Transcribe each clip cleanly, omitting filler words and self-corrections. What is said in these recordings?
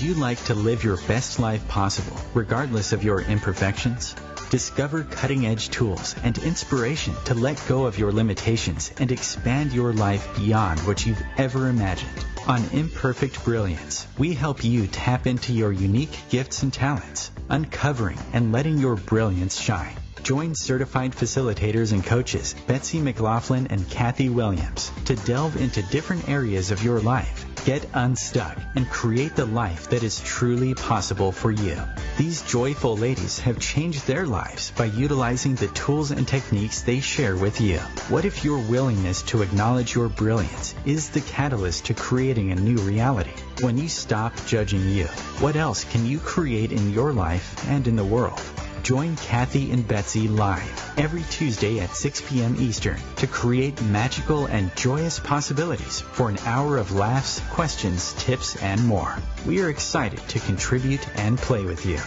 you like to live your best life possible, regardless of your imperfections? Discover cutting-edge tools and inspiration to let go of your limitations and expand your life beyond what you've ever imagined. On Imperfect Brilliance, we help you tap into your unique gifts and talents, uncovering and letting your brilliance shine. Join certified facilitators and coaches Betsy McLoughlin and Kathy Williams to delve into different areas of your life, get unstuck, and create the life that is truly possible for you. These joyful ladies have changed their lives by utilizing the tools and techniques they share with you. What if your willingness to acknowledge your brilliance is the catalyst to creating a new reality? When you stop judging you, what else can you create in your life and in the world? Join Kathy and Betsy live every Tuesday at 6 p.m. Eastern to create magical and joyous possibilities for an hour of laughs, questions, tips, and more. We are excited to contribute and play with you.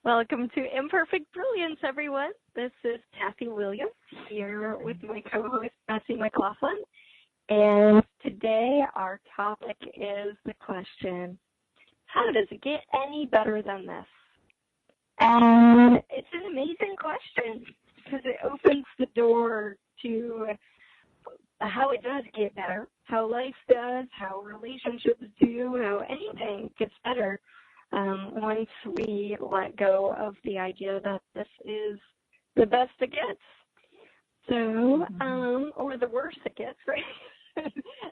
Welcome to Imperfect Brilliance, everyone. This is Kathy Williams here with my co-host Betsy McLoughlin. And today our topic is the question, how does it get any better than this? And it's an amazing question because it opens the door to how it does get better, how life does, how relationships do, how anything gets better once we let go of the idea that this is the best it gets. So, or the worst it gets, right?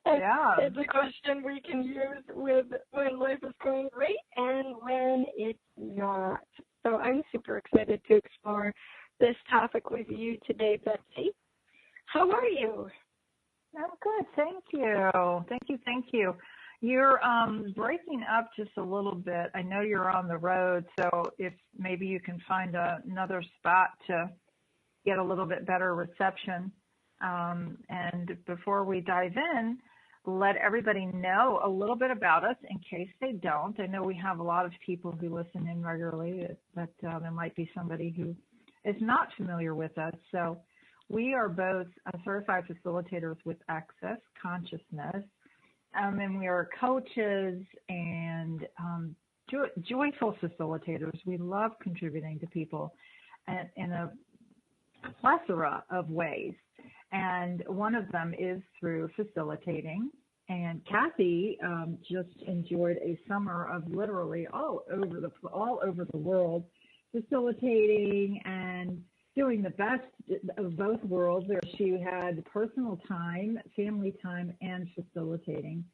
Yeah. It's a question we can use with when life is going great and when it's not. So I'm super excited to explore this topic with you today, Betsy. How are you? I'm good. Thank you. Thank you. You're breaking up just a little bit. I know you're on the road, so if maybe you can find another spot to get a little bit better reception. And before we dive in, let everybody know a little bit about us in case they don't. I know we have a lot of people who listen in regularly, but there might be somebody who is not familiar with us. So we are both certified facilitators with Access Consciousness, and we are coaches and joyful facilitators. We love contributing to people in a plethora of ways. And one of them is through facilitating. And Kathy just enjoyed a summer of literally all over the world, facilitating and doing the best of both worlds, where she had personal time, family time, and facilitating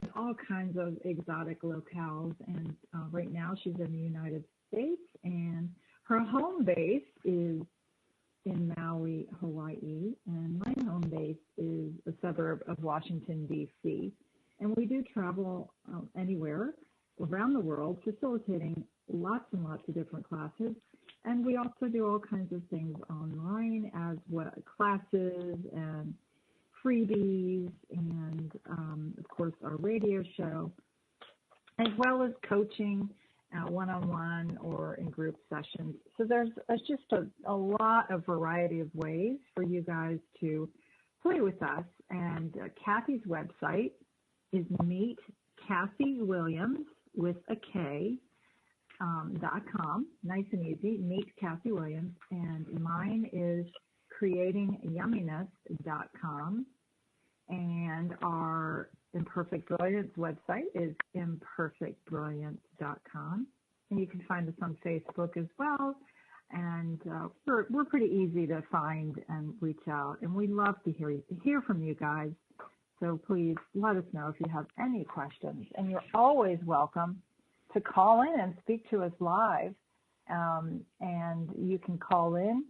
in all kinds of exotic locales. And right now she's in the United States, and her home base is in Maui, Hawaii, and my home base is a suburb of Washington, D.C. And we do travel anywhere around the world, facilitating lots and lots of different classes. And we also do all kinds of things online, as well, classes and freebies, and of course our radio show, as well as coaching one-on-one or in group sessions. So there's just a lot of variety of ways for you guys to play with us. And Kathy's website is Meet Kathy Williams with a K, .com. Nice and easy, Meet Kathy Williams. And mine is creatingyumminess.com. And our Imperfect Brilliance website is imperfectbrilliance.com. And you can find us on Facebook as well. And we're pretty easy to find and reach out. And we love to hear from you guys. So please let us know if you have any questions. And you're always welcome to call in and speak to us live. And you can call in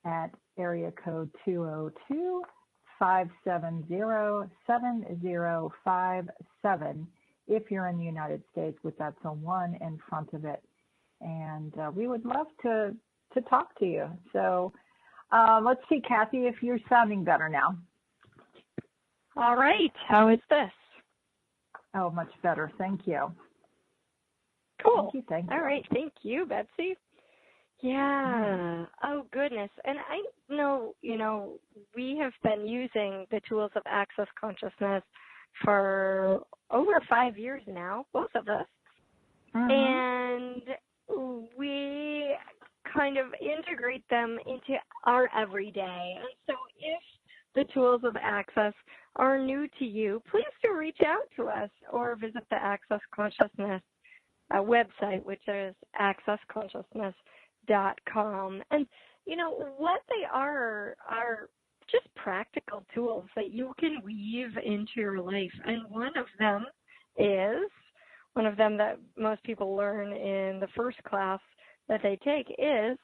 at area code 202-570-7057 if you're in the United States, with that's a 1 in front of it. And we would love to talk to you. So let's see, Kathy, if you're sounding better now. All right. How is this? Oh, much better. Thank you. Cool. Thank you. All right. Thank you, Betsy. Yeah. Oh, goodness. And I know, we have been using the tools of access consciousness for over 5 years now, both of us. And we kind of integrate them into our everyday. And so if the tools of access are new to you, please do reach out to us or visit the Access Consciousness website, which is accessconsciousness.com. And, what they are just practical tools that you can weave into your life. And one of them that most people learn in the first class that they take is,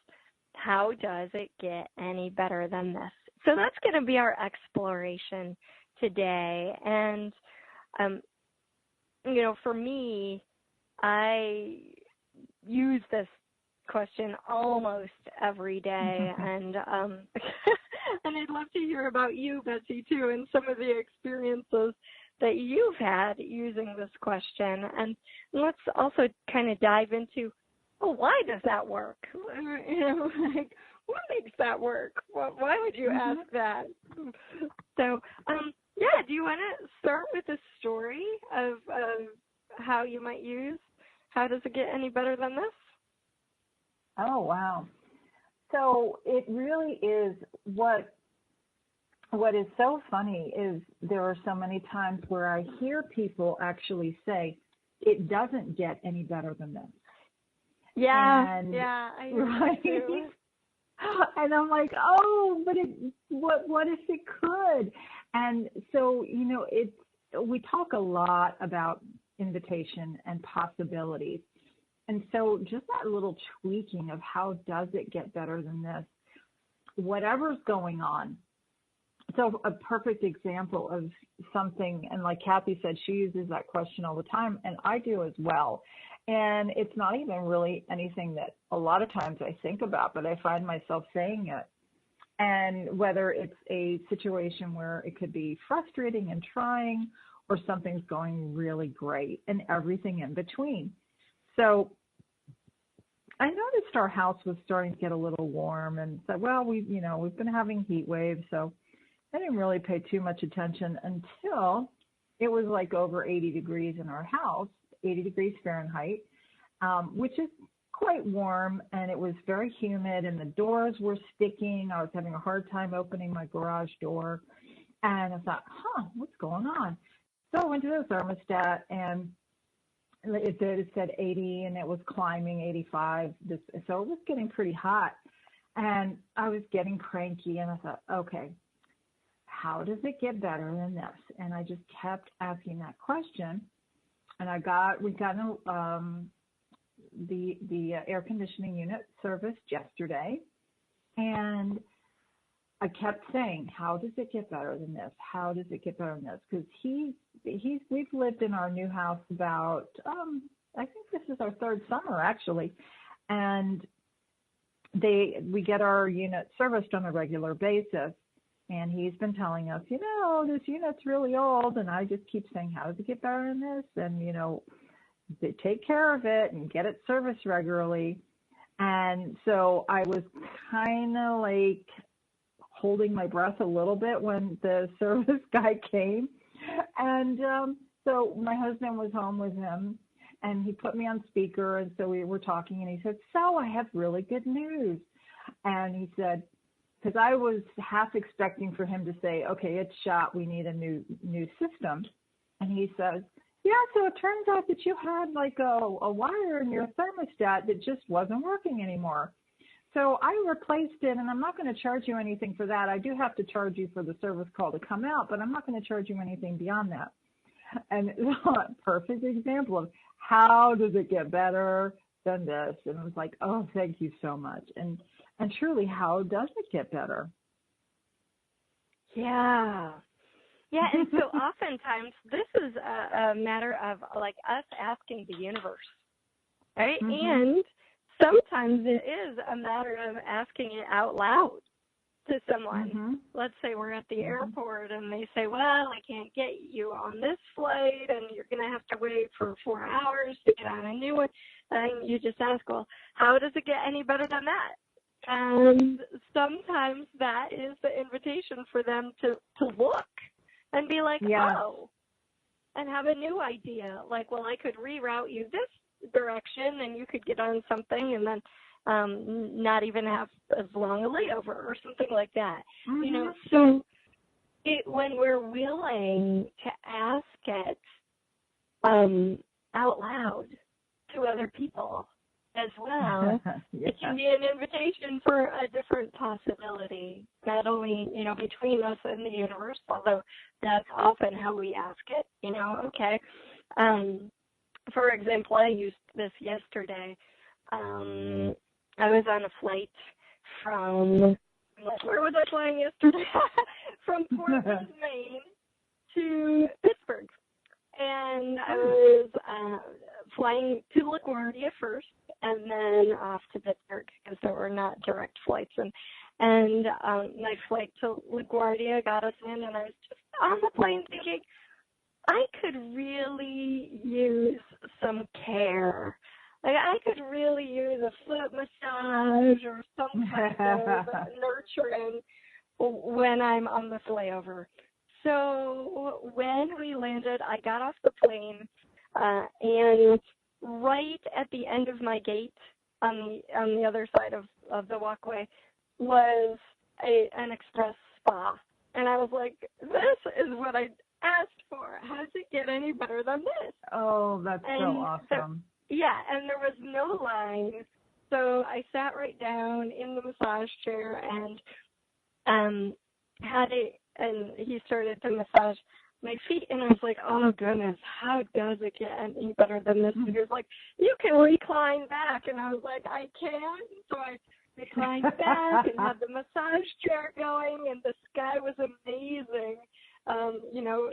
how does it get any better than this? So that's going to be our exploration today. And, for me, I use this question almost every day. And and I'd love to hear about you, Betsy, too, and some of the experiences that you've had using this question. And let's also kind of dive into, why does that work? What makes that work? Why would you ask that? So, do you want to start with a story of how you might use, how does it get any better than this? Oh, wow. So it really is what is so funny is there are so many times where I hear people actually say, it doesn't get any better than this. Yeah, I hear right? that too. And I'm like, but what if it could? And so, we talk a lot about invitation and possibilities. And so just that little tweaking of how does it get better than this, whatever's going on. So a perfect example of something, and like Kathy said, she uses that question all the time, and I do as well. And it's not even really anything that a lot of times I think about, but I find myself saying it. And whether it's a situation where it could be frustrating and trying, or something's going really great, and everything in between. So I noticed our house was starting to get a little warm, and said, well, we've been having heat waves, so I didn't really pay too much attention until it was like over 80 degrees in our house, 80 degrees Fahrenheit, which is quite warm, and it was very humid, and the doors were sticking. I was having a hard time opening my garage door, and I thought, what's going on? So I went to the thermostat, and it said 80, and it was climbing 85. So it was getting pretty hot, and I was getting cranky, and I thought, okay, how does it get better than this? And I just kept asking that question, and we got the air conditioning unit serviced yesterday, and I kept saying, how does it get better than this? How does it get better than this? Because we've lived in our new house about, I think this is our third summer actually, and we get our unit serviced on a regular basis, and he's been telling us, this unit's really old, and I just keep saying, how does it get better than this? And they take care of it and get it serviced regularly. And so I was kind of like holding my breath a little bit when the service guy came. And so my husband was home with him, and he put me on speaker, and so we were talking, and he said, so I have really good news. And he said, because I was half expecting for him to say, okay, it's shot, we need a new system. And he says, yeah, so it turns out that you had like a wire in your thermostat that just wasn't working anymore. So I replaced it, and I'm not going to charge you anything for that. I do have to charge you for the service call to come out, but I'm not going to charge you anything beyond that. And it's a perfect example of how does it get better than this? And it was like, oh, thank you so much. And truly, how does it get better? Yeah. Yeah, and so oftentimes this is a matter of like us asking the universe, right? Mm-hmm. And sometimes it is a matter of asking it out loud. to someone. Mm-hmm. Let's say we're at the airport and they say, well, I can't get you on this flight and you're going to have to wait for 4 hours to get on a new one. And you just ask, well, how does it get any better than that? And sometimes that is the invitation for them to look and be like, oh, and have a new idea. Like, well, I could reroute you this direction and you could get on something and then not even have as long a layover or something like that. Mm-hmm. You know, so when we're willing to ask it out loud to other people as well, it can be an invitation for a different possibility, not only, you know, between us and the universe, although that's often how we ask it, you know, okay. For example, I used this yesterday. I was on a flight from, where was I flying yesterday? From Portland, Maine to Pittsburgh. And I was flying to LaGuardia first and then off to Pittsburgh because there were not direct flights. And my flight to LaGuardia got us in, and I was just on the plane thinking, I could really use some care. Like, I could really use a foot massage or some kind of nurturing when I'm on this layover. So when we landed, I got off the plane, and right at the end of my gate on the other side of the walkway was an express spa. And I was like, this is what I asked for. How does it get any better than this? Oh, that's so awesome. Yeah, and there was no line, so I sat right down in the massage chair and and he started to massage my feet, and I was like, oh goodness, how does it get any better than this? And he was like, you can recline back, and I was like, I can. So I reclined back and had the massage chair going, and this guy was amazing. You know,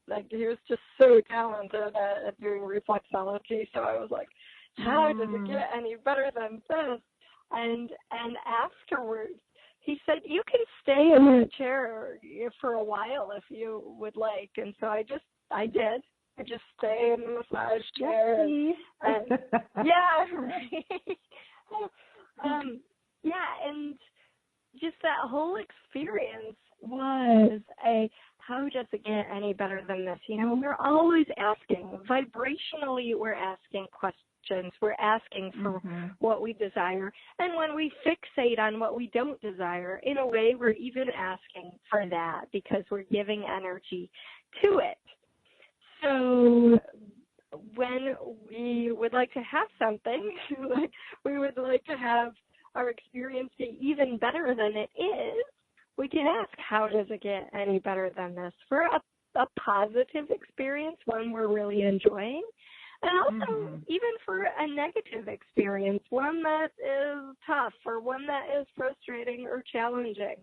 like, he was just so talented at doing reflexology. So I was like, how does it get any better than this? And afterwards, he said, you can stay in the chair for a while if you would like. And so I did. I just stay in the massage chair. And yeah, right. Yeah, and just that whole experience was how does it get any better than this? You know, we're always asking. Vibrationally, we're asking questions. We're asking for what we desire. And when we fixate on what we don't desire, in a way, we're even asking for that because we're giving energy to it. So when we would like to have something, like we would like to have our experience be even better than it is, we can ask, how does it get any better than this? For a positive experience, one we're really enjoying, and also even for a negative experience, one that is tough or one that is frustrating or challenging.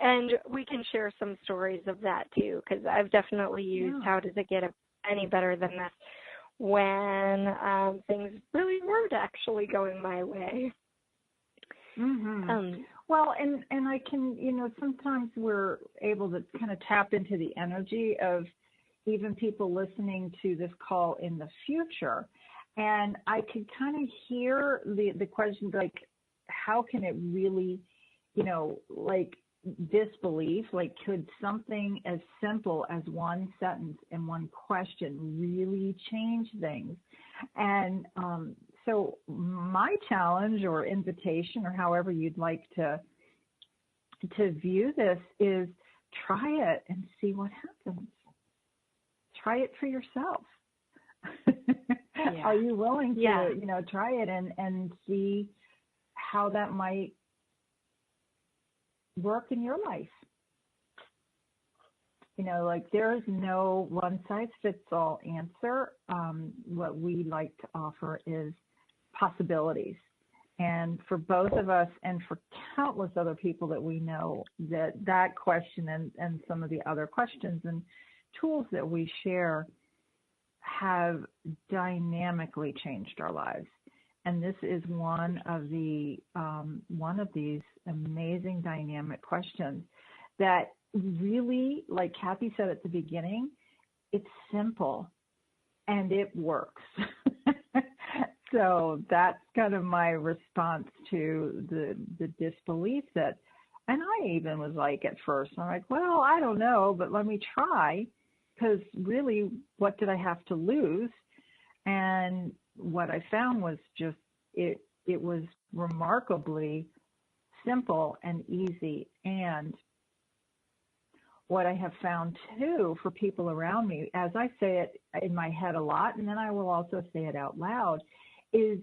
And we can share some stories of that too, because I've definitely used how does it get any better than this when things really weren't actually going my way. Well, and I can, you know, sometimes we're able to kind of tap into the energy of even people listening to this call in the future. And I could kind of hear the question, like, how can it really, you know, like disbelief, like could something as simple as one sentence and one question really change things? And so my challenge or invitation, or however you'd like to view this, is try it and see what happens. Try it for yourself. Are you willing to, you know, try it and see how that might work in your life? You know, like there is no one-size-fits-all answer. What we like to offer is possibilities. And for both of us and for countless other people that we know, that question and some of the other questions and tools that we share have dynamically changed our lives. And this is one of these amazing dynamic questions that really, like Kathy said at the beginning, it's simple and it works. So that's kind of my response to the disbelief that, and I even was like at first, I'm like, well, I don't know, but let me try, because really, what did I have to lose? And what I found was just, it was remarkably simple and easy. And what I have found too for people around me, as I say it in my head a lot, and then I will also say it out loud, is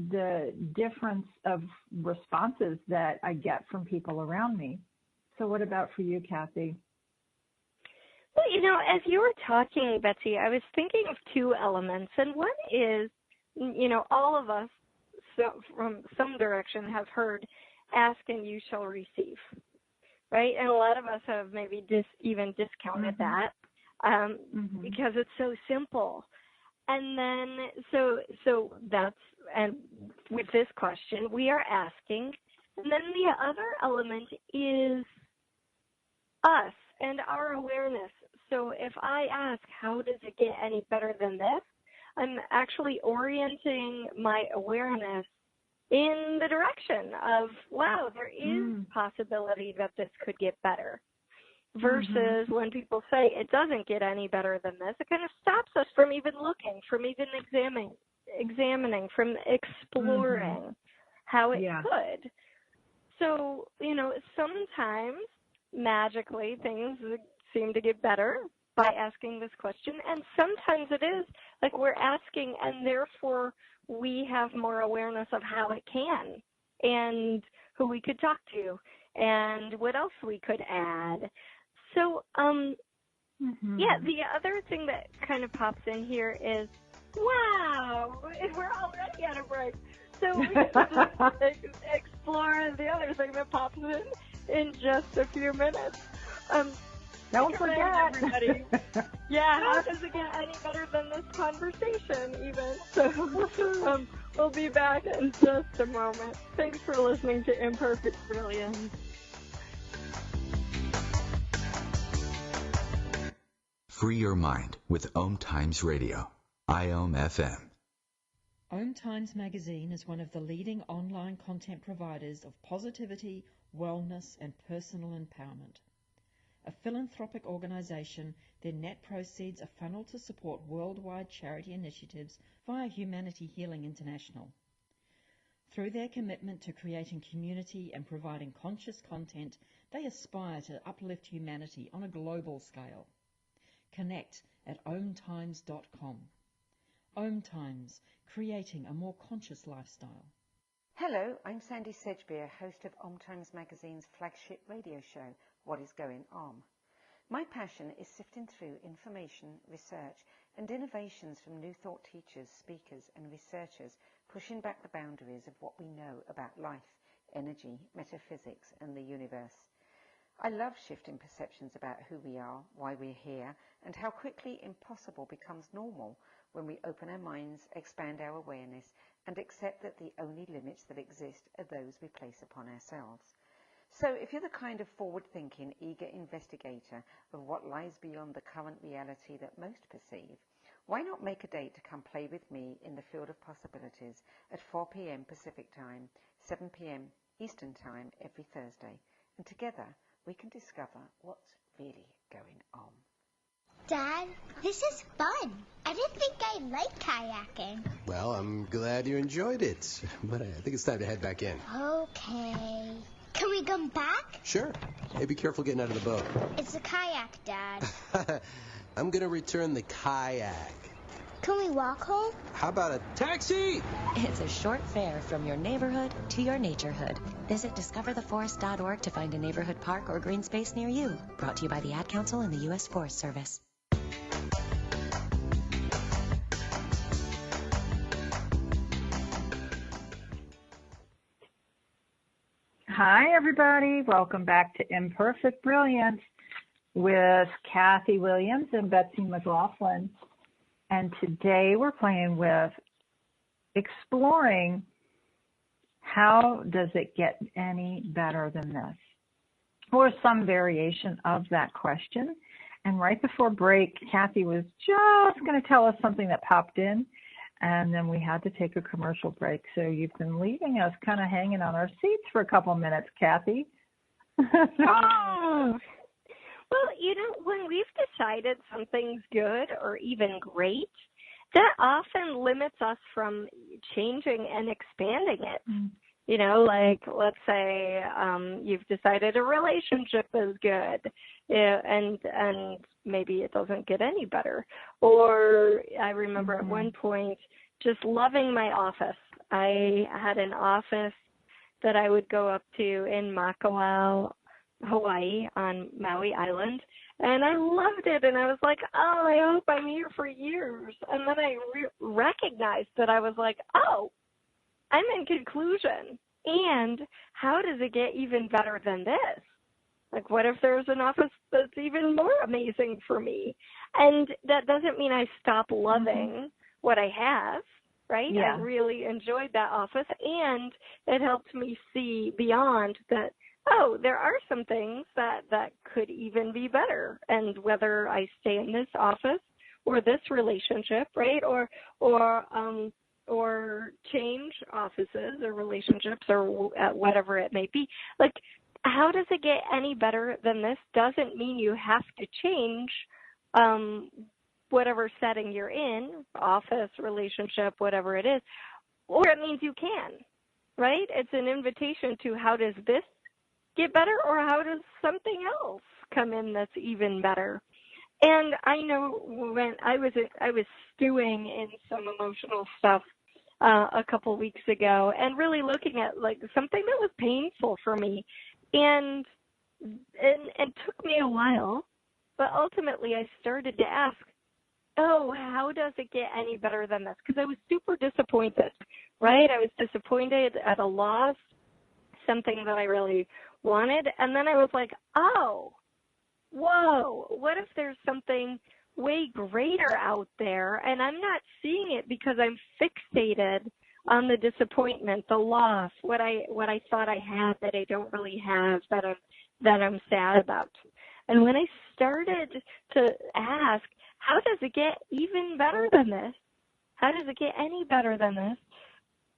the difference of responses that I get from people around me. So what about for you, Kathy? Well, as you were talking, Betsy, I was thinking of two elements. And one is, all of us from some direction have heard, ask and you shall receive, right? And a lot of us have maybe even discounted that because it's so simple. And then, so that's, and with this question, we are asking. And then the other element is us and our awareness. So if I ask, how does it get any better than this? I'm actually orienting my awareness in the direction of, wow, there is possibility that this could get better. Versus when people say it doesn't get any better than this, it kind of stops us from even looking, from even examining, from exploring how it could. So, sometimes magically things seem to get better by asking this question, and sometimes it is like we're asking and therefore we have more awareness of how it can and who we could talk to and what else we could add. So, the other thing that kind of pops in here is, wow, we're already at a break. So we can just explore the other thing that pops in just a few minutes. Don't forget. Everybody. Yeah, how does it get any better than this conversation even? So we'll be back in just a moment. Thanks for listening to Imperfect Brilliance. Free your mind with OMTimes Radio, IOM FM. OMTimes magazine is one of the leading online content providers of positivity, wellness, and personal empowerment. A philanthropic organization, their net proceeds are funneled to support worldwide charity initiatives via Humanity Healing International. Through their commitment to creating community and providing conscious content, they aspire to uplift humanity on a global scale. Connect at omtimes.com. OMTimes, creating a more conscious lifestyle. Hello, I'm Sandy Sedgbeer, host of OMTimes Magazine's flagship radio show, What is Going On? My passion is sifting through information, research, and innovations from new thought teachers, speakers, and researchers pushing back the boundaries of what we know about life, energy, metaphysics, and the universe. I love shifting perceptions about who we are, why we're here, and how quickly impossible becomes normal when we open our minds, expand our awareness, and accept that the only limits that exist are those we place upon ourselves. So if you're the kind of forward-thinking, eager investigator of what lies beyond the current reality that most perceive, why not make a date to come play with me in the field of possibilities at 4 p.m. Pacific Time, 7 p.m. Eastern Time every Thursday, and together we can discover what's really going on. Dad, this is fun. I didn't think I liked kayaking. Well, I'm glad you enjoyed it, but I think it's time to head back in. Okay. Can we come back? Sure. Hey, be careful getting out of the boat. It's a kayak, Dad. I'm going to return the kayak. Can we walk home? How about a taxi? It's a short fare from your neighborhood to your naturehood. Visit discovertheforest.org to find a neighborhood park or green space near you. Brought to you by the Ad Council and the U.S. Forest Service. Hi, everybody. Welcome back to Imperfect Brilliance with Kathy Williams and Betsy McLoughlin. And today we're playing with exploring how does it get any better than this, or some variation of that question. And right before break, Kathy was just going to tell us something that popped in, and then we had to take a commercial break. So you've been leaving us kind of hanging on our seats for a couple minutes, Kathy. Oh. Well, when we've decided something's good or even great, that often limits us from changing and expanding it. Like, let's say you've decided a relationship is good, and maybe it doesn't get any better. Or I remember at one point just loving my office. I had an office that I would go up to in Makawao, Hawaii, on Maui Island, and I loved it, and I was like, oh, I hope I'm here for years. And then I recognized that I was like, oh, I'm in conclusion. And how does it get even better than this? Like, what if there's an office that's even more amazing for me? And that doesn't mean I stop loving what I have, right? Yeah. I really enjoyed that office, and it helped me see beyond that, oh, there are some things that could even be better. And whether I stay in this office or this relationship, right, or change offices or relationships or whatever it may be, like, how does it get any better than this? Doesn't mean you have to change whatever setting you're in, office, relationship, whatever it is, or it means you can, right? It's an invitation to, how does this get better, or how does something else come in that's even better? And I know when I was stewing in some emotional stuff a couple weeks ago, and really looking at like something that was painful for me, and took me a while, but ultimately I started to ask, oh, how does it get any better than this? Because I was super disappointed, right? I was disappointed at a loss, something that I really wanted, and then I was like, oh, whoa, what if there's something way greater out there, and I'm not seeing it because I'm fixated on the disappointment, the loss, what I thought I had that I don't really have, that I'm sad about. And when I started to ask, how does it get even better than this? How does it get any better than this?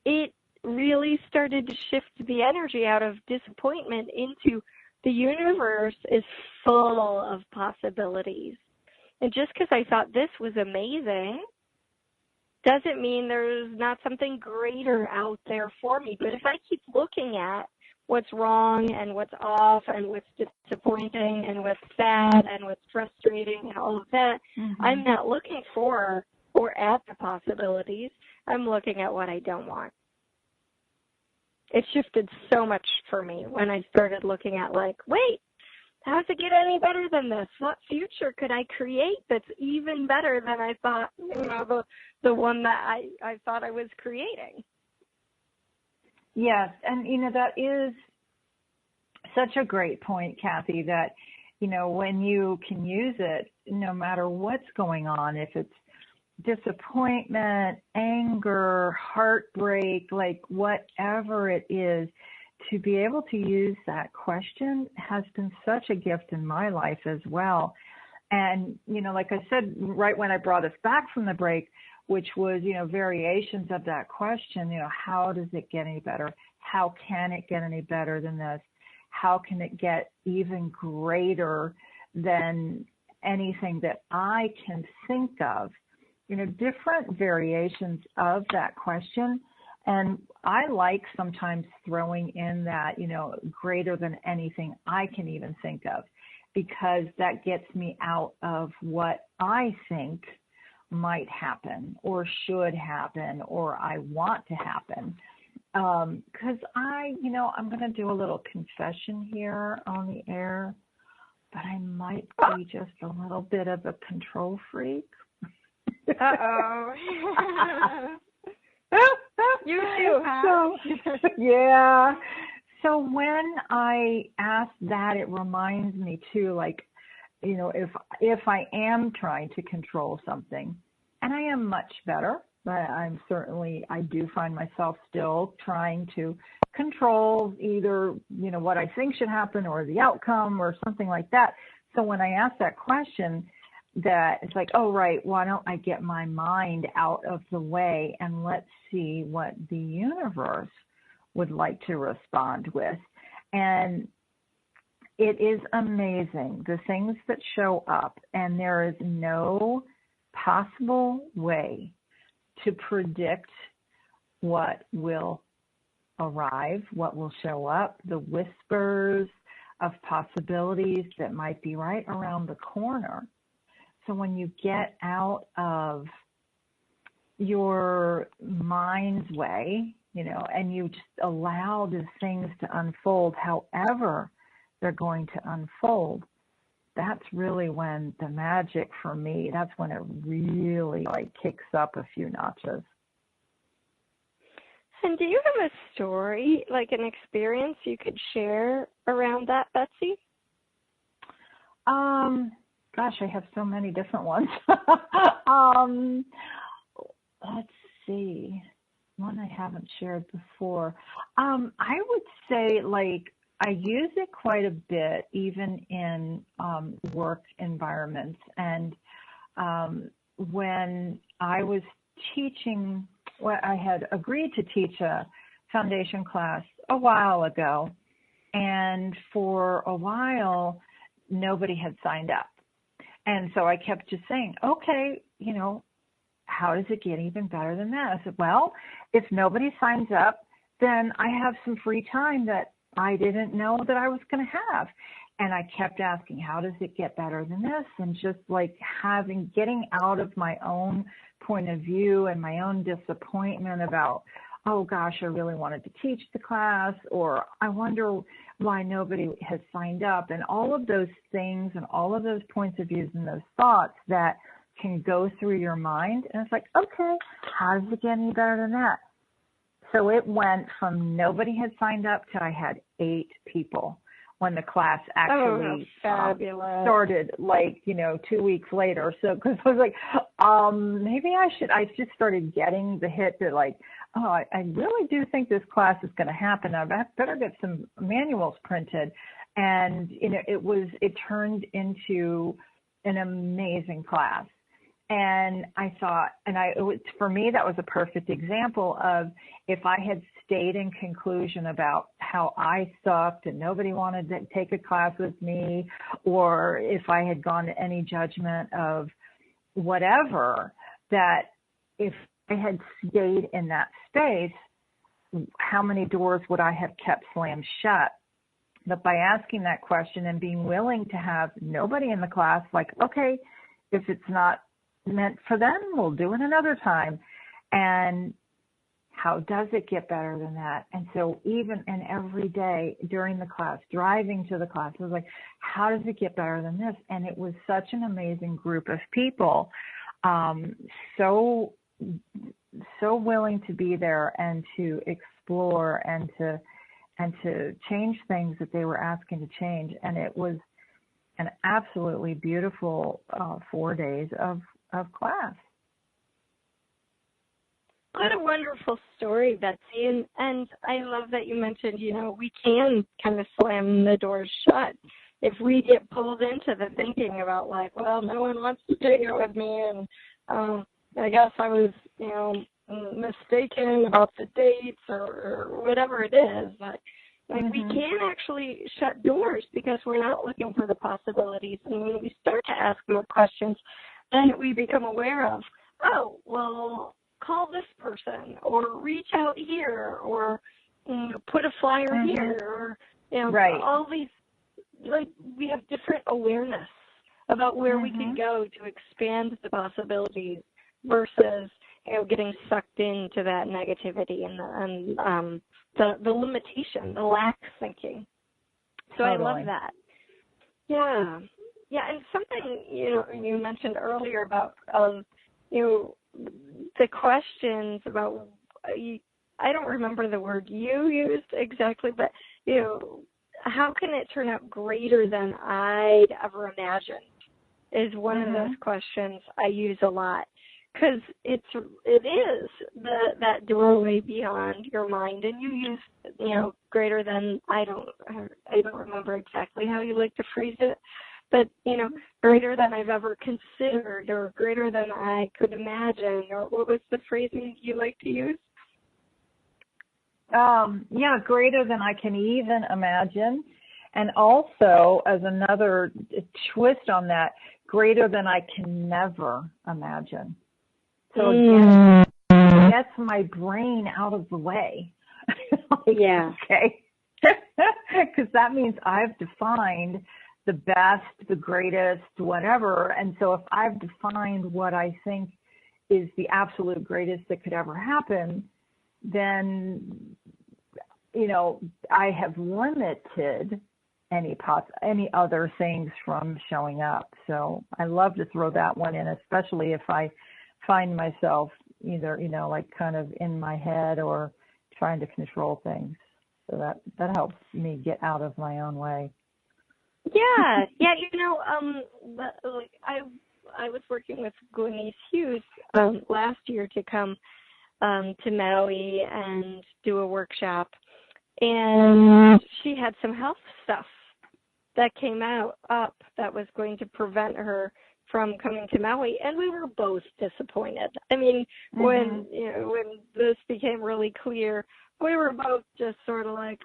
It really started to shift the energy out of disappointment into the universe is full of possibilities. And just because I thought this was amazing doesn't mean there's not something greater out there for me. But if I keep looking at what's wrong and what's off and what's disappointing and what's sad and what's frustrating and all of that, I'm not looking for or at the possibilities. I'm looking at what I don't want. It shifted so much for me when I started looking at, like, wait, how does it get any better than this? What future could I create that's even better than I thought, the one that I thought I was creating? Yes, and, that is such a great point, Kathy, that, when you can use it, no matter what's going on, if it's disappointment, anger, heartbreak, like whatever it is, to be able to use that question has been such a gift in my life as well. And, like I said, right when I brought us back from the break, which was, variations of that question, how does it get any better? How can it get any better than this? How can it get even greater than anything that I can think of? Different variations of that question. And I like sometimes throwing in that, greater than anything I can even think of, because that gets me out of what I think might happen or should happen or I want to happen. Because I'm going to do a little confession here on the air, but I might be just a little bit of a control freak. Uh-oh. You too, huh? Yeah. So when I ask that, it reminds me too, like, if I am trying to control something, and I am much better, I do find myself still trying to control either, what I think should happen or the outcome or something like that. So when I ask that question, that it's like, oh, right, why don't I get my mind out of the way and let's see what the universe would like to respond with. And it is amazing, the things that show up, and there is no possible way to predict what will arrive, what will show up, the whispers of possibilities that might be right around the corner. So when you get out of your mind's way, and you just allow the things to unfold however they're going to unfold, that's really when the magic for me, that's when it really kicks up a few notches. And do you have a story, like an experience you could share around that, Betsy? Gosh, I have so many different ones. Let's see. One I haven't shared before. I would say I use it quite a bit, even in work environments. And when I was teaching, I had agreed to teach a foundation class a while ago. And for a while, nobody had signed up. And so I kept just saying, okay, how does it get even better than that? I said, well, if nobody signs up, then I have some free time that I didn't know that I was going to have. And I kept asking, how does it get better than this? And just getting out of my own point of view and my own disappointment about, oh gosh, I really wanted to teach the class, or I wonder why nobody has signed up, and all of those things and all of those points of views and those thoughts that can go through your mind. And it's like, okay, how does it get any better than that? So it went from nobody had signed up to I had 8 people when the class actually started 2 weeks later. So because I was like, maybe I just started getting the hit that I really do think this class is going to happen. I better get some manuals printed. And, it turned into an amazing class. And I thought, for me, that was a perfect example of if I had stayed in conclusion about how I sucked and nobody wanted to take a class with me, or if I had gone to any judgment of whatever, that if I had stayed in that space, how many doors would I have kept slammed shut? But by asking that question and being willing to have nobody in the class, okay, if it's not meant for them, we'll do it another time. And how does it get better than that? And so even and every day during the class, driving to the class, I was like, how does it get better than this? And it was such an amazing group of people, so willing to be there and to explore and to change things that they were asking to change. And it was an absolutely beautiful 4 days of class. What a wonderful story, Betsy. And I love that you mentioned, we can kind of slam the doors shut if we get pulled into the thinking about well, no one wants to take it with me, and I guess I was, mistaken about the dates or whatever it is. But we can actually shut doors because we're not looking for the possibilities. And when we start to ask more questions, then we become aware of, oh, well, call this person or reach out here or put a flyer here or, right. All these, we have different awareness about where we can go to expand the possibilities versus, getting sucked into that negativity and the limitation, the lack thinking. So totally. I love that. Yeah. Yeah, and something, you mentioned earlier about, the questions about, I don't remember the word you used exactly, but, how can it turn out greater than I'd ever imagined is one of those questions I use a lot. because it is that doorway beyond your mind, and you use greater than, I don't remember exactly how you like to phrase it, but greater than I've ever considered, or greater than I could imagine, or what was the phrasing you like to use? Yeah, greater than I can even imagine. And also, as another twist on that, greater than I can never imagine. So again, it gets my brain out of the way. Yeah. Okay. Because that means I've defined the best, the greatest, whatever. And so if I've defined what I think is the absolute greatest that could ever happen, then, I have limited any other things from showing up. So I love to throw that one in, especially if I find myself either, like kind of in my head or trying to control things. So that helps me get out of my own way. Yeah. I was working with Glenise Hughes last year to come to Maui and do a workshop, and she had some health stuff that came up that was going to prevent her from coming to Maui, and we were both disappointed. I mean, when this became really clear, we were both just sort of like,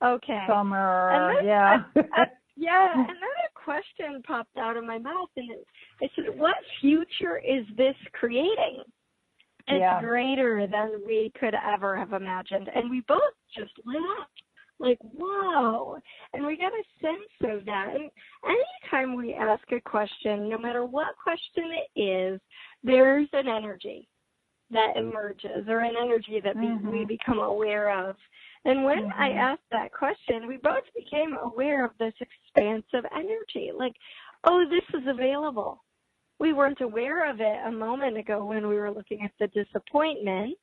okay. Summer, and then, yeah. and then a question popped out of my mouth, and I said, what future is this creating? It's greater than we could ever have imagined. And we both just lit up, like, whoa. And we got a sense of that. And anytime we ask a question, no matter what question it is, there's an energy that emerges, or an energy that we become aware of. And when I asked that question, we both became aware of this expansive energy, like, oh, this is available. We weren't aware of it a moment ago when we were looking at the disappointment,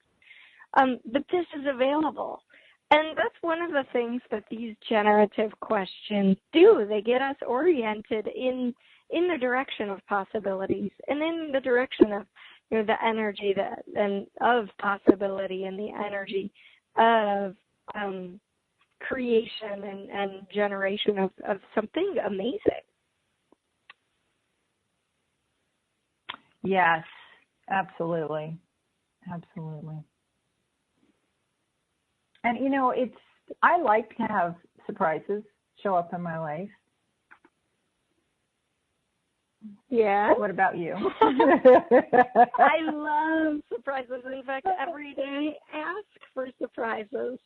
but this is available. And that's one of the things that these generative questions do. They get us oriented in the direction of possibilities, and in the direction of the energy of possibility, and the energy of creation and generation of something amazing. Yes, absolutely. Absolutely. And, I like to have surprises show up in my life. Yeah. What about you? I love surprises. In fact, every day I ask for surprises.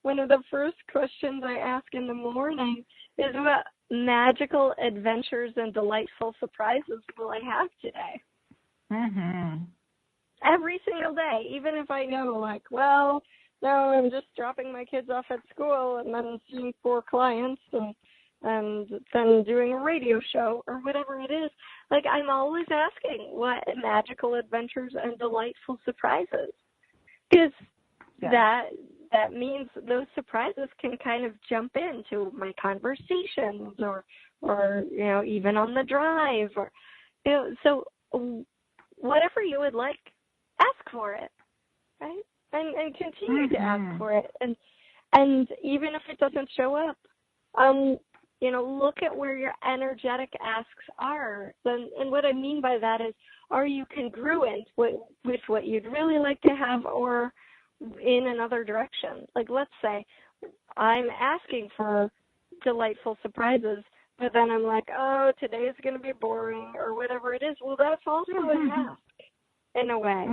One of the first questions I ask in the morning is, what magical adventures and delightful surprises will I have today? Every single day, even if I know, like, well, no, I'm just dropping my kids off at school and then seeing 4 clients and then doing a radio show or whatever it is. Like, I'm always asking, what magical adventures and delightful surprises? Because that means those surprises can kind of jump into my conversations or even on the drive, or so whatever you would like, ask for it, right? And continue to ask for it. And even if it doesn't show up, look at where your energetic asks are. And what I mean by that is, are you congruent with what you'd really like to have, or in another direction? Like, let's say I'm asking for delightful surprises, but then I'm like, oh, today is going to be boring, or whatever it is. Well, that's also an ask, in a way.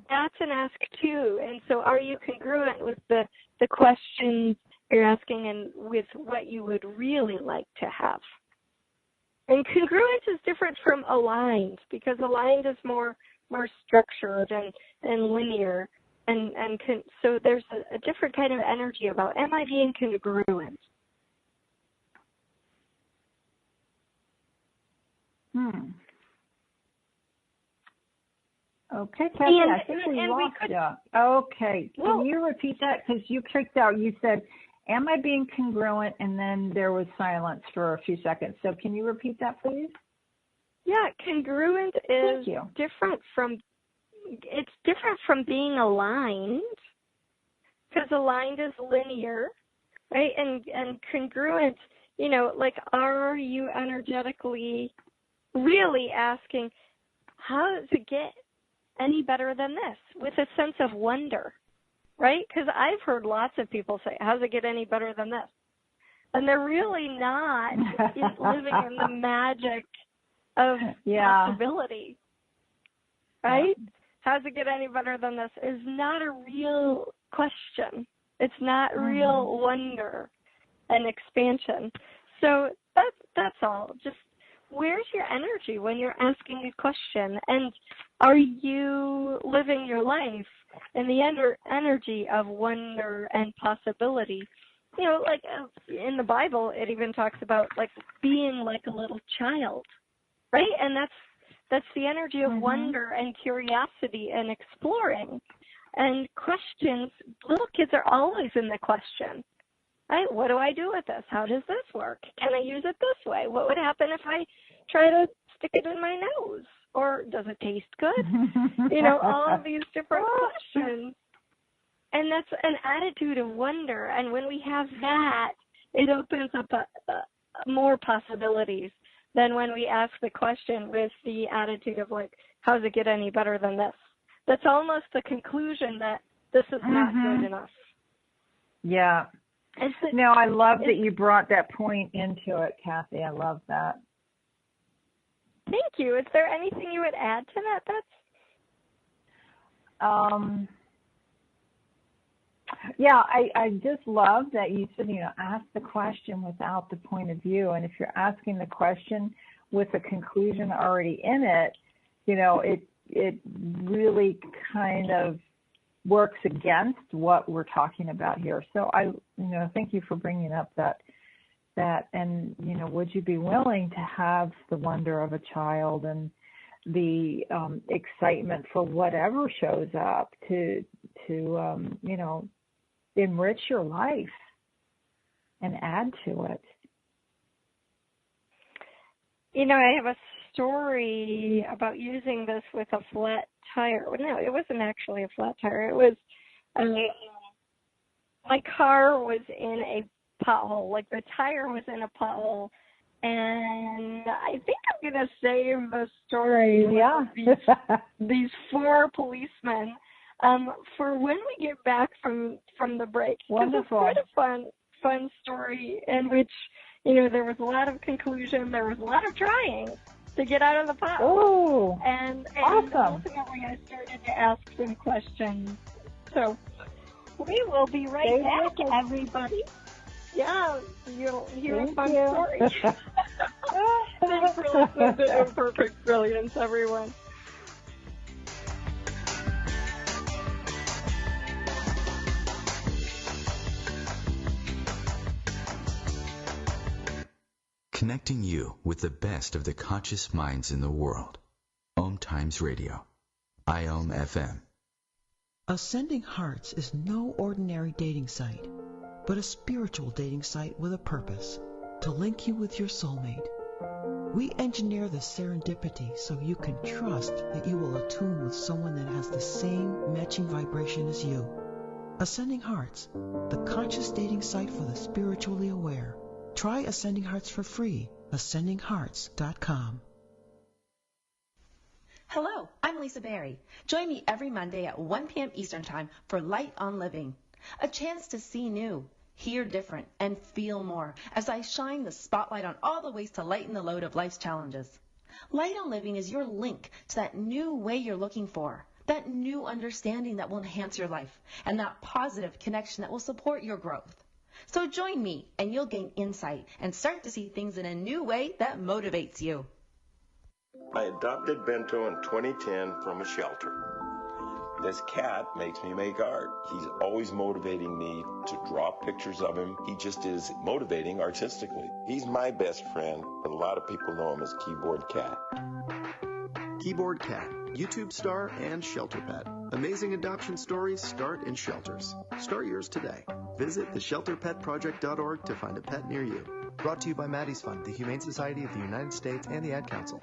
That's an ask too. And so, are you congruent with the questions you're asking and with what you would really like to have? And congruent is different from aligned, because aligned is more structured and linear. So there's a different kind of energy about, am I being congruent? Okay, Kathy, I think we lost you. Okay, can you repeat that? Because you clicked out. You said, am I being congruent? And then there was silence for a few seconds. So can you repeat that, please? Yeah, congruent is different from being aligned, because aligned is linear, right? And congruent, like, are you energetically really asking, how does it get any better than this, with a sense of wonder, right? Because I've heard lots of people say, how does it get any better than this? And they're really not living in the magic of possibility, right? How does it get any better than this is not a real question. It's not real wonder and expansion. So that's all. Just, where's your energy when you're asking a question? And are you living your life in the energy of wonder and possibility? Like in the Bible, it even talks about, like, being like a little child, right? And that's the energy of wonder and curiosity and exploring. And questions, little kids are always in the question, right? What do I do with this? How does this work? Can I use it this way? What would happen if I try to stick it in my nose? Or does it taste good? All of these different questions. And that's an attitude of wonder. And when we have that, it opens up more possibilities than when we ask the question with the attitude of, like, how does it get any better than this? That's almost the conclusion that this is not good enough. Yeah. No, I love that you brought that point into it, Kathy. I love that. Thank you. Is there anything you would add to that, Betsy? Yeah, I just love that you said, ask the question without the point of view. And if you're asking the question with a conclusion already in it, it really kind of works against what we're talking about here. So thank you for bringing up that, and, would you be willing to have the wonder of a child and the excitement for whatever shows up to enrich your life and add to it? I have a story about using this with a flat tire. No, it wasn't actually a flat tire. It was my car was in a pothole. Like, the tire was in a pothole. And I think I'm going to save the story with these 4 policemen for when we get back from the break. Wonderful. It's quite a fun story in which, there was a lot of conclusion. There was a lot of trying to get out of the pothole. Oh, and awesome. Ultimately, I started to ask some questions. So we will be right back, everybody. Yeah, you'll hear a fun story. Thanks for listening to Imperfect Brilliance, everyone. Connecting you with the best of the conscious minds in the world. OMTimes Radio. IOM FM. Ascending Hearts is no ordinary dating site, but a spiritual dating site with a purpose, to link you with your soulmate. We engineer the serendipity so you can trust that you will attune with someone that has the same matching vibration as you. Ascending Hearts, the conscious dating site for the spiritually aware. Try Ascending Hearts for free. AscendingHearts.com. Hello, I'm Lisa Berry. Join me every Monday at 1 p.m. Eastern Time for Light on Living. A chance to see new, hear different, and feel more as I shine the spotlight on all the ways to lighten the load of life's challenges. Light on Living is your link to that new way you're looking for, that new understanding that will enhance your life, and that positive connection that will support your growth. So join me and you'll gain insight and start to see things in a new way that motivates you. I adopted Bento in 2010 from a shelter. This cat makes me make art. He's always motivating me to draw pictures of him. He just is motivating artistically. He's my best friend, but a lot of people know him as Keyboard Cat. Keyboard Cat, YouTube star and shelter pet. Amazing adoption stories start in shelters. Start yours today. Visit theshelterpetproject.org to find a pet near you. Brought to you by Maddie's Fund, the Humane Society of the United States, and the Ad Council.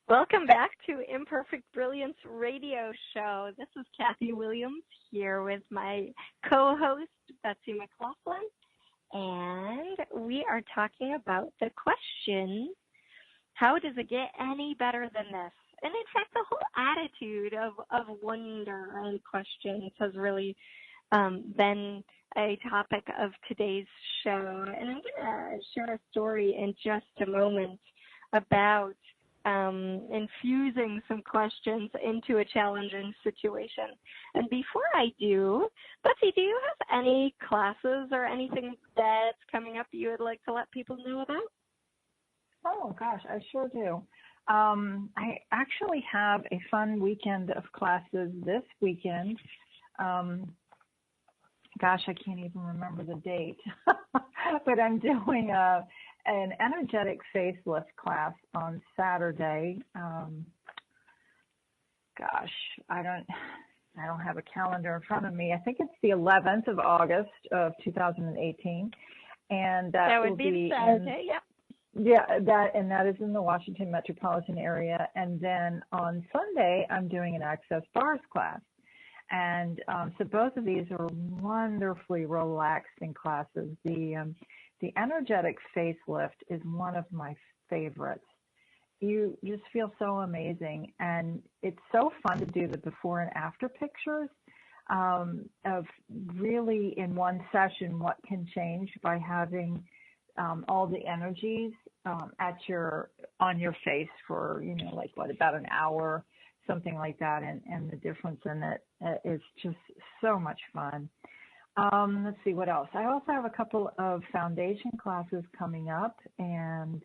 Welcome back to Imperfect Brilliance Radio Show. This is Kathy Williams here with my co-host, Betsy McLoughlin, and we are talking about the question, how does it get any better than this? And in fact, the whole attitude of wonder and questions has really been a topic of today's show. And I'm going to share a story in just a moment about infusing some questions into a challenging situation. And before I do, Betsy, do you have any classes or anything that's coming up that you would like to let people know about? Oh, gosh, I sure do. I actually have a fun weekend of classes this weekend. Gosh, I can't even remember the date, but I'm doing an energetic facelift class on Saturday. Gosh, I don't have a calendar in front of me. I think it's the 11th of August of 2018, and that would will be Saturday. Yep. Yeah, that is in the Washington metropolitan area. And then on Sunday, I'm doing an Access Bars class. And so both of these are wonderfully relaxing classes. The energetic facelift is one of my favorites. You just feel so amazing. And it's so fun to do the before and after pictures of really in one session what can change by having all the energies on your face for, about an hour, something like that, and the difference in it is just so much fun. Let's see what else. I also have a couple of foundation classes coming up, and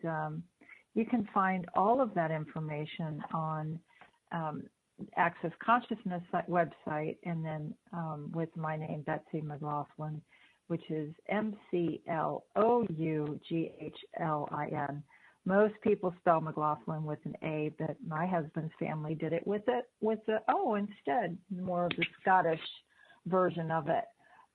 you can find all of that information on Access Consciousness website, and then with my name, Betsy McLoughlin, which is McLoughlin. Most people spell McLoughlin with an A, but my husband's family did it with the O instead, more of the Scottish version of it.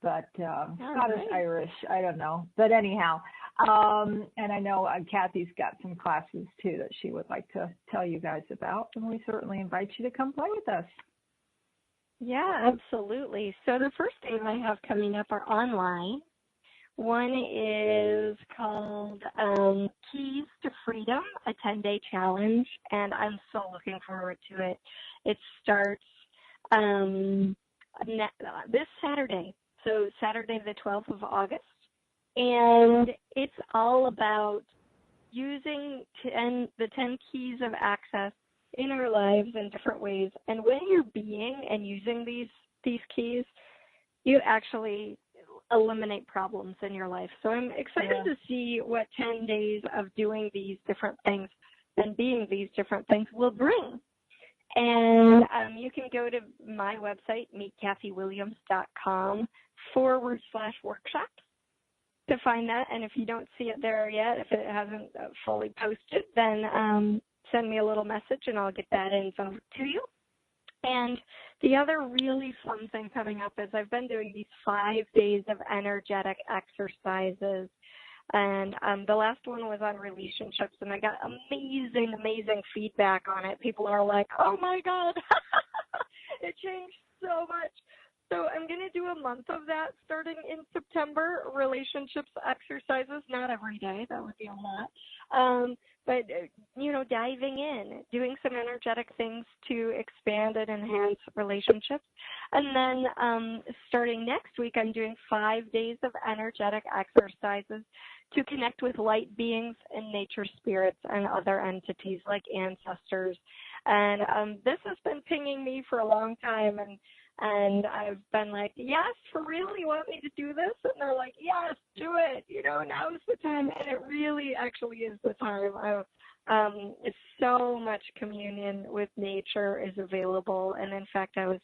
But Scottish, Irish, I don't know. But anyhow, and I know Kathy's got some classes too that she would like to tell you guys about, and we certainly invite you to come play with us. Yeah, absolutely. So the first days I have coming up are online. One is called Keys to Freedom, a 10-day challenge, and I'm so looking forward to it. It starts this Saturday, so Saturday the 12th of August, and it's all about using the 10 keys of access in our lives in different ways. And when you're being and using these keys, you actually eliminate problems in your life. So I'm excited to see what 10 days of doing these different things and being these different things will bring. And you can go to my website, meetkathywilliams.com/workshops to find that. And if you don't see it there yet, if it hasn't fully posted, then send me a little message and I'll get that info to you. And the other really fun thing coming up is I've been doing these 5 days of energetic exercises. And the last one was on relationships, and I got amazing feedback on it. People are like, oh, my God, it changed so much. So I'm going to do a month of that starting in September, relationships exercises, not every day. That would be a lot. But, diving in, doing some energetic things to expand and enhance relationships. And then starting next week, I'm doing 5 days of energetic exercises to connect with light beings and nature spirits and other entities like ancestors. And this has been pinging me for a long time, and I've been like, yes, for real, you want me to do this? And they're like, yes, do it. Now's the time. And it really actually is the time. It's so much communion with nature is available. And in fact, I was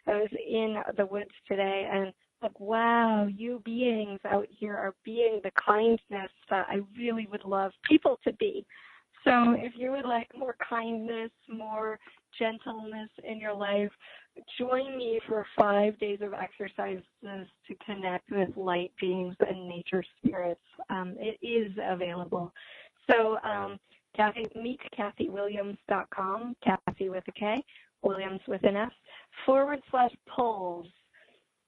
in the woods today, and like, wow, you beings out here are being the kindness that I really would love people to be. So if you would like more kindness, more gentleness in your life, join me for 5 days of exercises to connect with light beings and nature spirits. It is available. So meetkathywilliams.com, Kathy with a K, Williams with an S, /polls.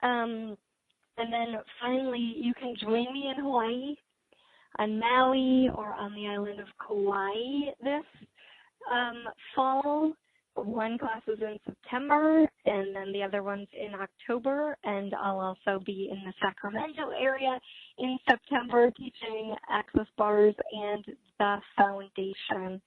And then finally, you can join me in Hawaii, on Maui, or on the island of Kauai this fall. One class is in September, and then the other one's in October, and I'll also be in the Sacramento area in September teaching Access Bars and the Foundation.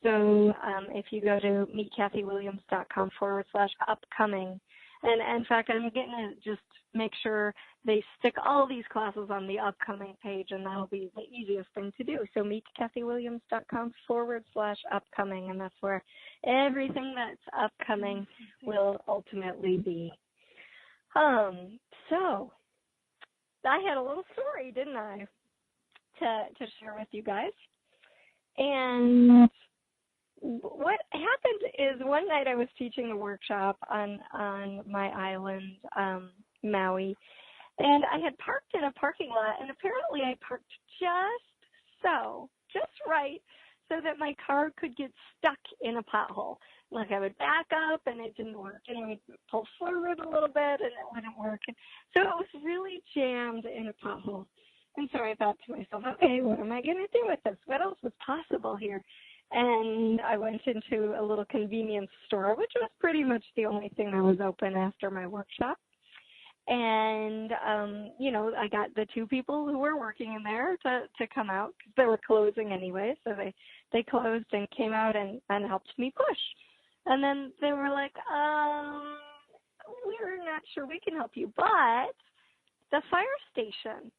So if you go to meetkathywilliams.com /upcoming, and in fact, I'm going to just make sure they stick all these classes on the upcoming page, and that'll be the easiest thing to do. So meetkathywilliams.com /upcoming, and that's where everything that's upcoming will ultimately be. So I had a little story, didn't I, to share with you guys. And what happened is one night I was teaching a workshop on my island, Maui, and I had parked in a parking lot, and apparently I parked just right, so that my car could get stuck in a pothole. Like I would back up and it didn't work, and I would pull forward a little bit and it wouldn't work. And so it was really jammed in a pothole. And so I thought to myself, okay, what am I going to do with this? What else is possible here? And I went into a little convenience store, which was pretty much the only thing that was open after my workshop. And, I got the two people who were working in there to come out, because they were closing anyway. So they closed and came out and helped me push. And then they were like, we're not sure we can help you, but the fire station,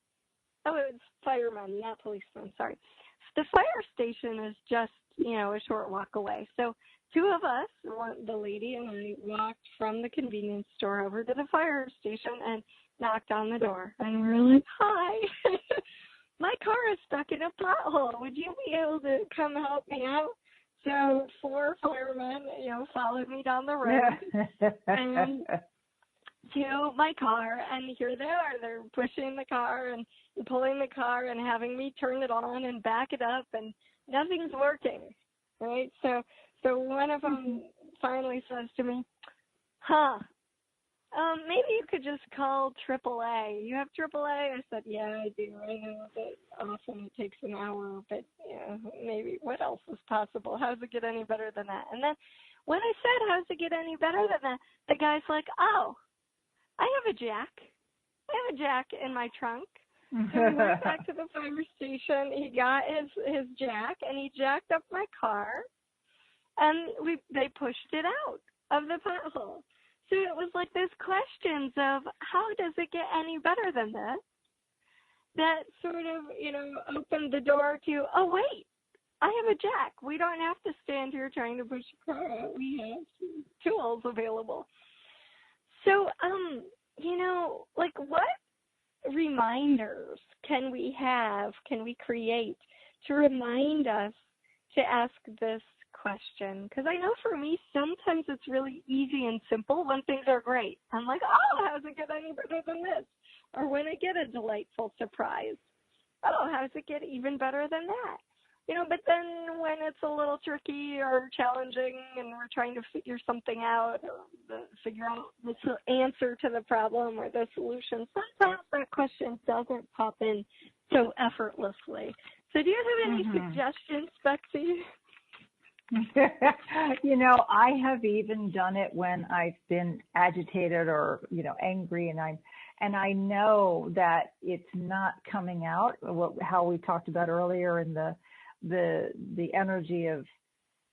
it's firemen, not policemen, sorry. The fire station is just, a short walk away. So two of us, the lady and I, walked from the convenience store over to the fire station and knocked on the door. And we were like, hi, my car is stuck in a pothole. Would you be able to come help me out? So 4 firemen, followed me down the road and to my car, and here they are. They're pushing the car and pulling the car and having me turn it on and back it up, and nothing's working, right? So one of them finally says to me, maybe you could just call AAA. You have AAA? I said, yeah, I do. I know that often it takes an hour, but maybe what else is possible? How does it get any better than that? And then when I said, how does it get any better than that, the guy's like, oh, I have a jack. I have a jack in my trunk. So we went back to the fire station. He got his jack, and he jacked up my car, and they pushed it out of the pothole. So it was like those questions of, how does it get any better than this? That sort of, opened the door to, oh, wait, I have a jack. We don't have to stand here trying to push a car out. We have tools available. So, what reminders can we create to remind us to ask this question? Because I know for me, sometimes it's really easy and simple when things are great. I'm like, oh, how does it get any better than this? Or when I get a delightful surprise, oh, how does it get even better than that? But then when it's a little tricky or challenging and we're trying to figure something out, or figure out the answer to the problem or the solution, sometimes that question doesn't pop in so effortlessly. So do you have any suggestions, Betsy? I have even done it when I've been agitated or, angry, and I know that it's not coming out, how we talked about earlier in the energy of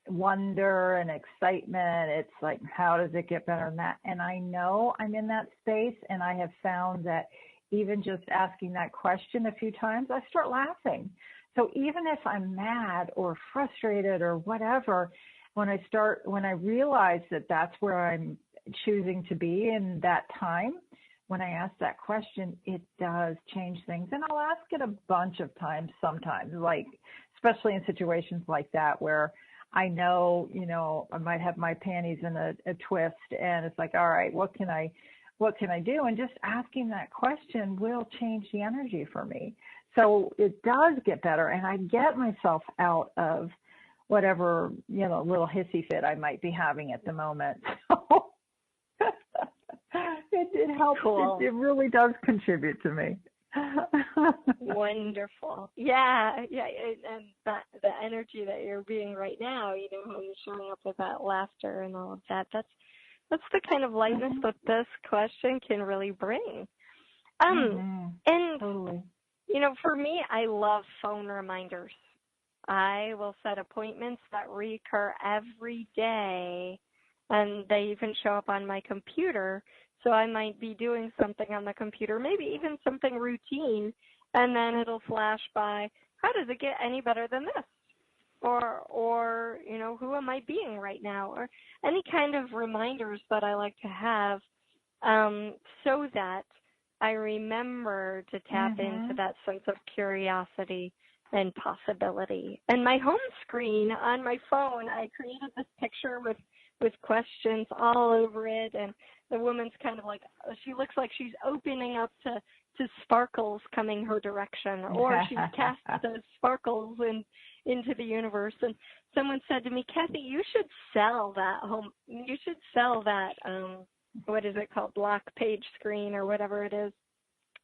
wonder and excitement. It's like, how does it get better than that? And I know I'm in that space, and I have found that even just asking that question a few times, I start laughing. So even if I'm mad or frustrated or whatever, when I realize that that's where I'm choosing to be in that time, when I ask that question, it does change things. And I'll ask it a bunch of times sometimes, especially in situations like that where I know, I might have my panties in a twist, and it's like, all right, what can I do? And just asking that question will change the energy for me. So it does get better, and I get myself out of whatever, little hissy fit I might be having at the moment. So it helps. Cool. It really does contribute to me. Wonderful. Yeah, and the energy that you're being right now, how you're showing up with that laughter and all of that. That's the kind of lightness that this question can really bring. And totally. For me, I love phone reminders. I will set appointments that recur every day, and they even show up on my computer. So I might be doing something on the computer, maybe even something routine, and then it'll flash by, how does it get any better than this? Or who am I being right now? Or any kind of reminders that I like to have so that I remember to tap into that sense of curiosity and possibility. And my home screen on my phone, I created this picture with questions all over it, and the woman's kind of like, she looks like she's opening up to sparkles coming her direction, or she's cast those sparkles into the universe. And someone said to me, Kathy, you should sell that what is it called, block page screen or whatever it is.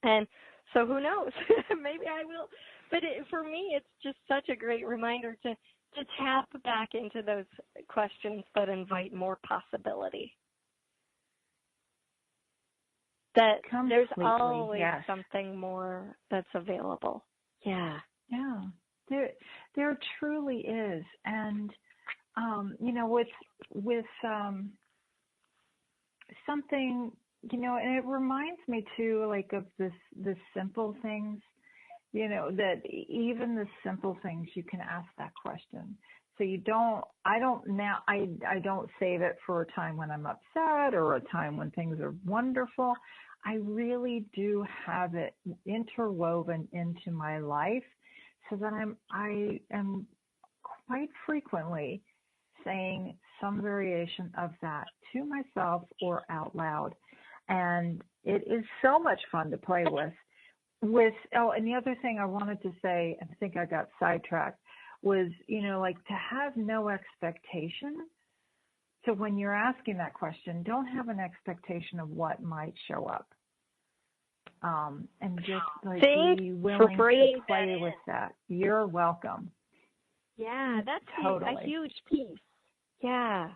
And so who knows, maybe I will. But for me, it's just such a great reminder to tap back into those questions that invite more possibility. That there's always something more that's available. Yeah. Yeah. There truly is. And, with something, and it reminds me too, like of the simple things, that even the simple things you can ask that question. So I don't save it for a time when I'm upset or a time when things are wonderful. I really do have it interwoven into my life so that I am quite frequently saying some variation of that to myself or out loud. And it is so much fun to play with. And the other thing I wanted to say, I think I got sidetracked, was, like to have no expectation. So when you're asking that question, don't have an expectation of what might show up. And just like be willing to play with that. You're welcome. Yeah, that's totally a huge piece. Yeah.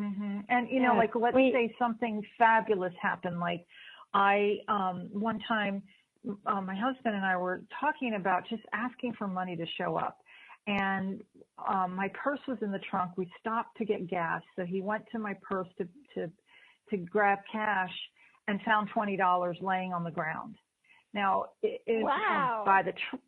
Mm-hmm. And, like let's say something fabulous happened. Like one time, my husband and I were talking about just asking for money to show up. And my purse was in the trunk. We stopped to get gas. So he went to my purse to grab cash and found $20 laying on the ground. Now, it was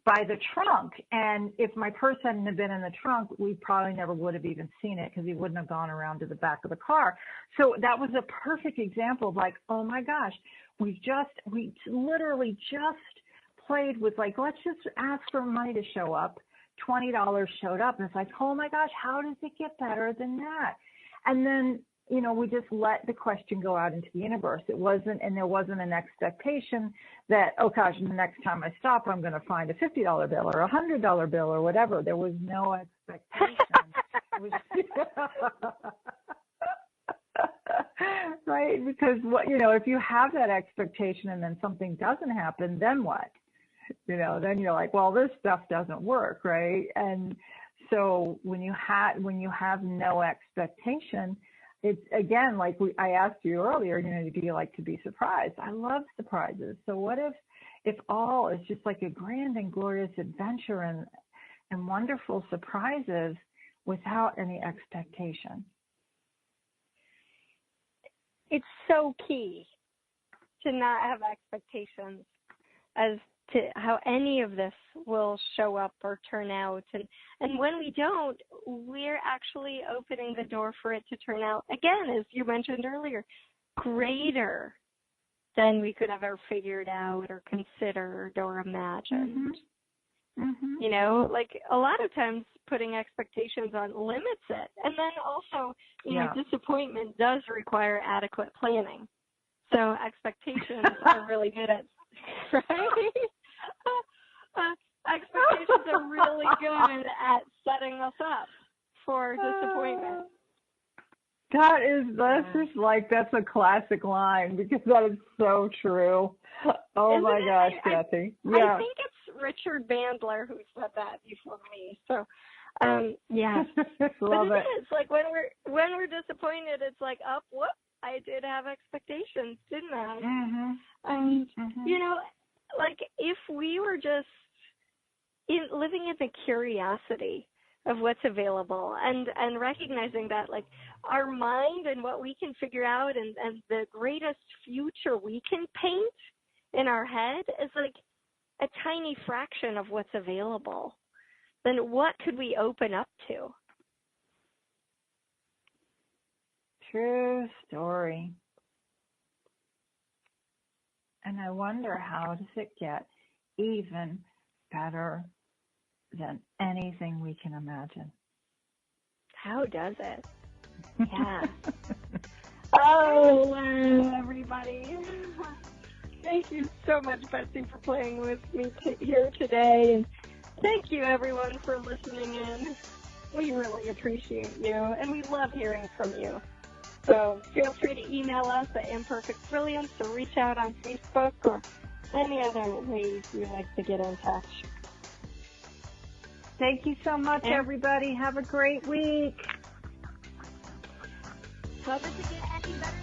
by the trunk. And if my purse hadn't have been in the trunk, we probably never would have even seen it because he wouldn't have gone around to the back of the car. So that was a perfect example of like, oh my gosh, we literally just played with like, let's just ask for money to show up. $20 showed up. And it's like, oh my gosh, how does it get better than that? And then, we just let the question go out into the universe. There wasn't an expectation that, oh gosh, the next time I stop, I'm going to find a $50 bill or a $100 bill or whatever. There was no expectation. Right? Because if you have that expectation and then something doesn't happen, then what? Then you're like, well, this stuff doesn't work, right? And so when you have no expectation, it's again, like I asked you earlier, do you like to be surprised? I love surprises. So what if all is just like a grand and glorious adventure and wonderful surprises without any expectation? It's so key to not have expectations as to how any of this will show up or turn out. And when we don't, we're actually opening the door for it to turn out, again, as you mentioned earlier, greater than we could have ever figured out or considered or imagined. Mm-hmm. Like a lot of times putting expectations on limits it. And then also, disappointment does require adequate planning. So expectations are really good at, right? Expectations are really really good at setting us up for disappointment. That's a classic line because that is so true. Oh my gosh, Kathy. I think it's Richard Bandler who said that before me. So, yeah. Love but it. It's like when we're disappointed, it's like, oh, whoop, I did have expectations, didn't I? Mm-hmm. And you know, like if we were just living in the curiosity of what's available and recognizing that like our mind and what we can figure out and the greatest future we can paint in our head is like a tiny fraction of what's available, then what could we open up to? True story. And I wonder, how does it get even better than anything we can imagine? How does it? Yeah. Oh, wow, everybody. Thank you so much, Betsy, for playing with me here today. And thank you, everyone, for listening in. We really appreciate you, and we love hearing from you. So feel free to email us at Imperfect Brilliance or reach out on Facebook or any other ways you like to get in touch. Thank you so much, everybody. Have a great week. How does it get any better?